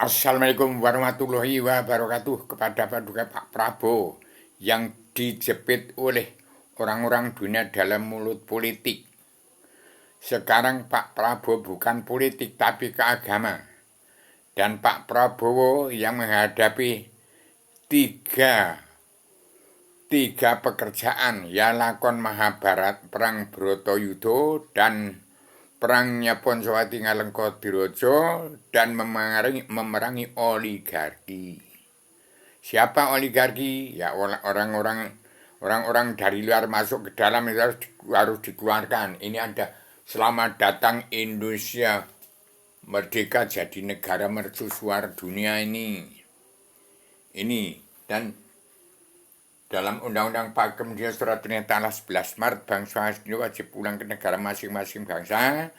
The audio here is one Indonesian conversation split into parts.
Assalamualaikum warahmatullahi wabarakatuh kepada Paduka Pak Prabowo yang dijepit oleh orang-orang dunia dalam mulut politik. Sekarang Pak Prabowo bukan politik tapi keagama. Dan Pak Prabowo yang menghadapi tiga pekerjaan, ya lakon Mahabharat, perang Bratayuda dan perangnya Pancawati Ngalengka-Diraja dan memerangi oligarki. Siapa oligarki? Ya orang-orang dari luar masuk ke dalam itu harus dikeluarkan. Ini ada selamat datang Indonesia merdeka jadi negara mercusuar dunia ini. Dan dalam Undang-Undang Pakem dia Surat Pernyataan 11 Maret bangsa wajib pulang ke negara masing-masing bangsa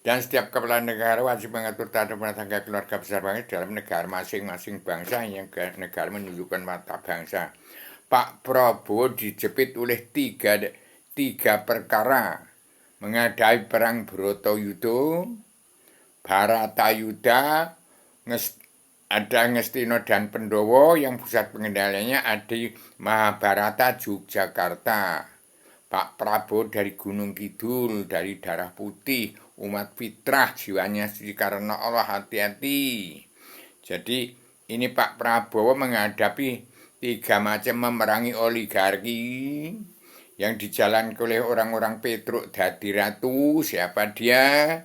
dan setiap kepala negara wajib mengatur tata rumah tangga keluarga besar bangsa dalam negara masing-masing bangsa yang negara menunjukkan mata bangsa. Pak Prabowo dijepit oleh tiga perkara menghadapi perang Bratayuda, Bharatayuda, ada Ngastina dan Pandhawa yang pusat pengendaliannya ada di Mahabharata Yogyakarta. Pak Prabowo dari Gunung Kidul, dari darah putih, umat fitrah, jiwanya suci karena Allah, hati-hati. Jadi ini Pak Prabowo menghadapi tiga macam memerangi oligarki yang dijalankan oleh orang-orang Petruk Dadi Ratu. Siapa dia?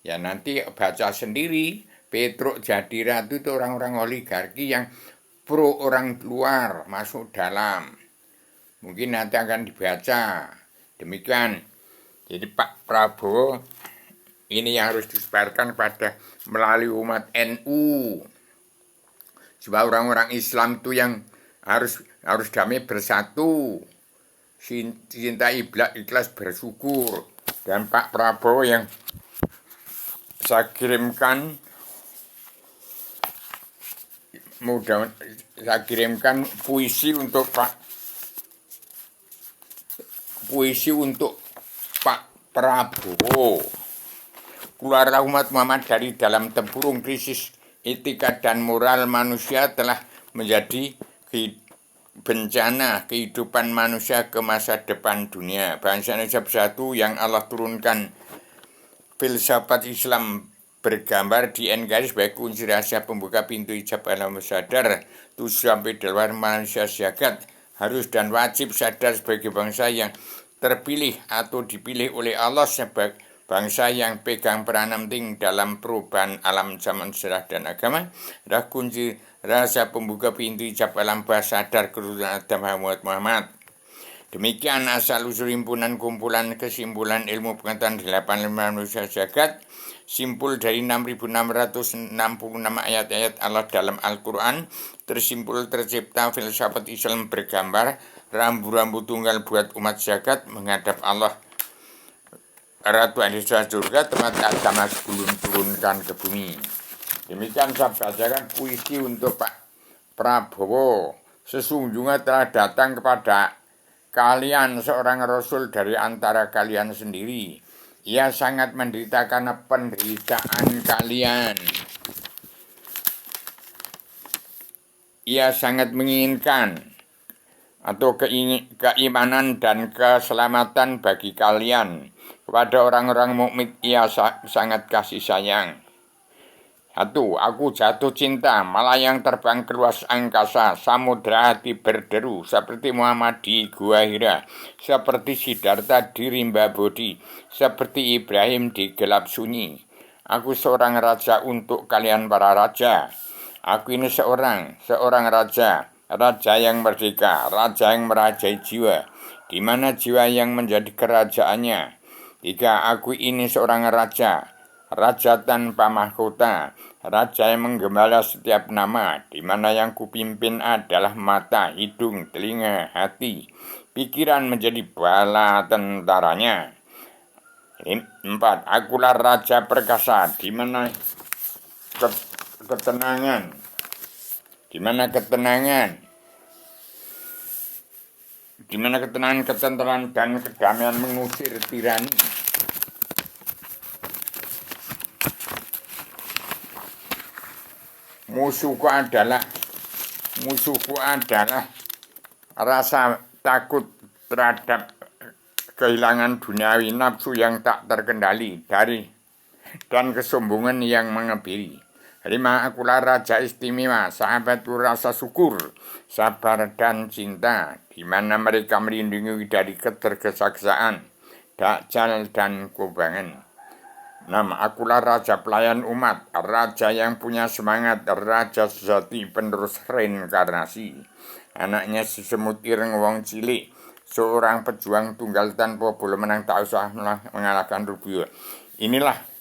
Ya nanti baca sendiri. Petruk jadi ratu itu orang-orang oligarki yang pro orang luar masuk dalam. Mungkin nanti akan dibaca. Demikian. Jadi Pak Prabowo ini yang harus disebarkan pada melalui umat NU. Sebab orang-orang Islam itu yang harus damai bersatu. Cinta ikhlas bersyukur. Dan Pak Prabowo yang saya kirimkan puisi untuk Pak Prabowo. Keluarlah umat Muhammad dari dalam tempurung krisis etika dan moral manusia telah menjadi bencana kehidupan manusia ke masa depan dunia. Bangsa Indonesia bersatu yang Allah turunkan filsafat Islam bergambar di NKRI sebagai kunci rahasia pembuka pintu ijab alam sadar tujuh sampai 8 manusia syagat harus dan wajib sadar sebagai bangsa yang terpilih atau dipilih oleh Allah sebagai bangsa yang pegang peranan penting dalam perubahan alam zaman sejarah dan agama adalah kunci rahasia pembuka pintu ijab alam sadar keturunan Adam Muhammad. Demikian asal usul himpunan kumpulan kesimpulan ilmu pengetahuan 85 manusia jagat, simpul dari 6.666 ayat-ayat Allah dalam Al-Quran, tersimpul tercipta filsafat Islam bergambar rambu-rambu tunggal buat umat jagat menghadap Allah. Ratu Indonesia surga tempat agama sebelum turunkan ke bumi. Demikian saya bacakan puisi untuk Pak Prabowo. Sesungguhnya telah datang kepada kalian seorang rasul dari antara kalian sendiri. Ia sangat menderita karena penderitaan kalian. Ia sangat menginginkan atau keimanan dan keselamatan bagi kalian. Kepada orang-orang mukmin ia sangat kasih sayang. Satu, aku jatuh cinta, melayang terbang ke luas angkasa, samudra hati berderu, seperti Muhammad di Gua Hira, seperti Siddhartha di rimba Bodhi, seperti Ibrahim di gelap sunyi. Aku seorang raja untuk kalian para raja. Aku ini seorang raja, raja yang merdeka, raja yang merajai jiwa, di mana jiwa yang menjadi kerajaannya. Jika aku ini seorang raja tanpa mahkota, raja yang menggembala setiap nama, di mana yang kupimpin adalah mata, hidung, telinga, hati, pikiran menjadi bala tentaranya. 4. Akulah raja perkasa, di mana ketenangan, ketenteran dan kedamaian mengusir tirani. 5. musuhku adalah rasa takut terhadap kehilangan duniawi, nafsu yang tak terkendali dan kesombongan yang mengebiri. 5. Akulah raja istimewa, sahabatku rasa syukur, sabar dan cinta, di mana mereka melindungi dari ketergesa-gesaan, dajjal dan kubangan. 6. Akulah raja pelayan umat, raja yang punya semangat, raja sejati penerus reinkarnasi. Anaknya si semut ireng wong cilik, seorang pejuang tunggal tanpa bola menang, tak usah mengalahkan Rubio. Inilah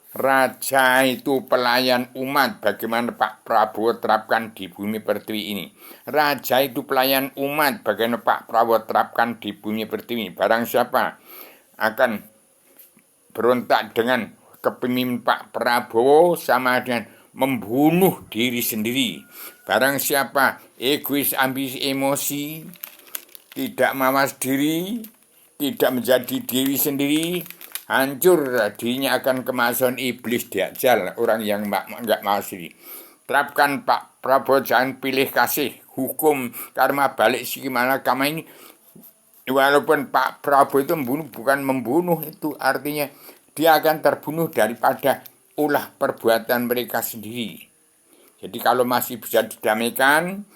raja itu pelayan umat. Bagaimana Pak Prabowo terapkan di bumi pertiwi ini. Raja itu pelayan umat. Bagaimana Pak Prabowo terapkan di bumi pertiwi. Barang siapa akan berontak dengan kepemimpinan Pak Prabowo sama dengan membunuh diri sendiri. Barang siapa egois, ambisi, emosi, tidak mawas diri, tidak menjadi diri sendiri, hancur dirinya akan kemasukan iblis dajjal, orang yang enggak mawas diri. Terapkan Pak Prabowo, jangan pilih kasih, hukum karma balik gimana kama ini. Walaupun Pak Prabowo itu bukan membunuh, itu artinya dia akan terbunuh daripada ulah perbuatan mereka sendiri. Jadi kalau masih bisa didamaikan,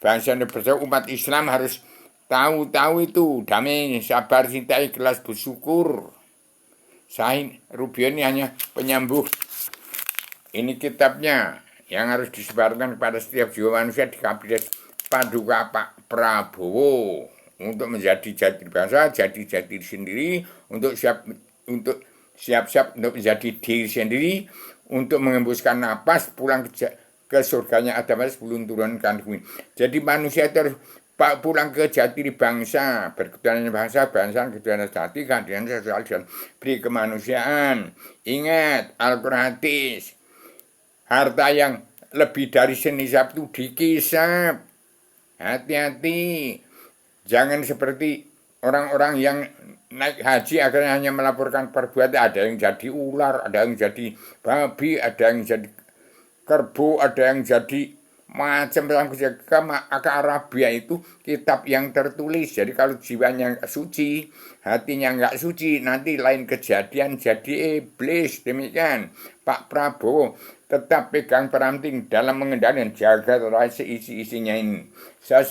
bangsa Indonesia, umat Islam harus tahu itu damai, sabar, cinta, ikhlas, bersyukur. Saya Rubio ini hanya penyembuh. Ini kitabnya yang harus disebarkan kepada setiap jiwa manusia di kabinet Paduka Pak Prabowo untuk menjadi jati bangsa, jadi jati sendiri, untuk siap-siap untuk menjadi diri sendiri, untuk mengembuskan napas, pulang ke surganya Adam sebelum turunkan bumi. Jadi manusia itu pulang ke jati bangsa, berketuhanan bangsa, ketuhanan jati, keadilan sosial, dan beri kemanusiaan. Ingat, Al-Quran hadis, harta yang lebih dari senisab itu dikisap. Hati-hati, jangan seperti orang-orang yang naik haji akhirnya hanya melaporkan perbuatan. Ada yang jadi ular, ada yang jadi babi, ada yang jadi kerbau, ada yang jadi macam-macam. Maka Arabia itu kitab yang tertulis. Jadi kalau jiwanya suci, hatinya nggak suci, nanti lain kejadian jadi iblis. Demikian Pak Prabowo tetap pegang peran penting dalam mengendalikan, jaga isi-isinya ini. Saya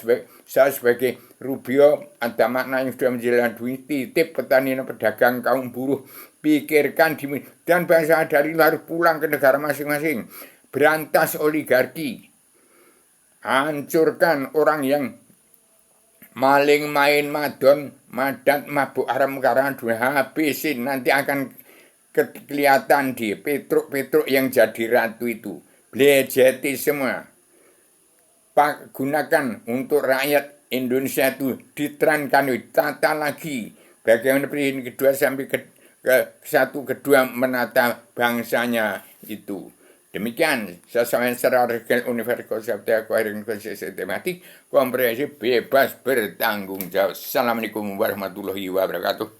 sebagai Rubio ada makna yang sudah menjelaskan, titip petani dan pedagang, kaum buruh, pikirkan dan bangsa dari luar pulang ke negara masing-masing. Berantas oligarki, hancurkan orang yang maling, main, madon, madat, mabuk haram, karangan dunia, habisin. Nanti akan kelihatan di Petruk yang jadi ratu itu. Blejeti semua. Gunakan untuk rakyat Indonesia itu, diterankan, ditata lagi. Bagaimana presiden kedua sampai satu kedua menata bangsanya itu. Demikian, saya sampaikan secara regional Universitas Akwaring Sistematik, komprehensif, bebas, bertanggung jawab. Assalamualaikum warahmatullahi wabarakatuh.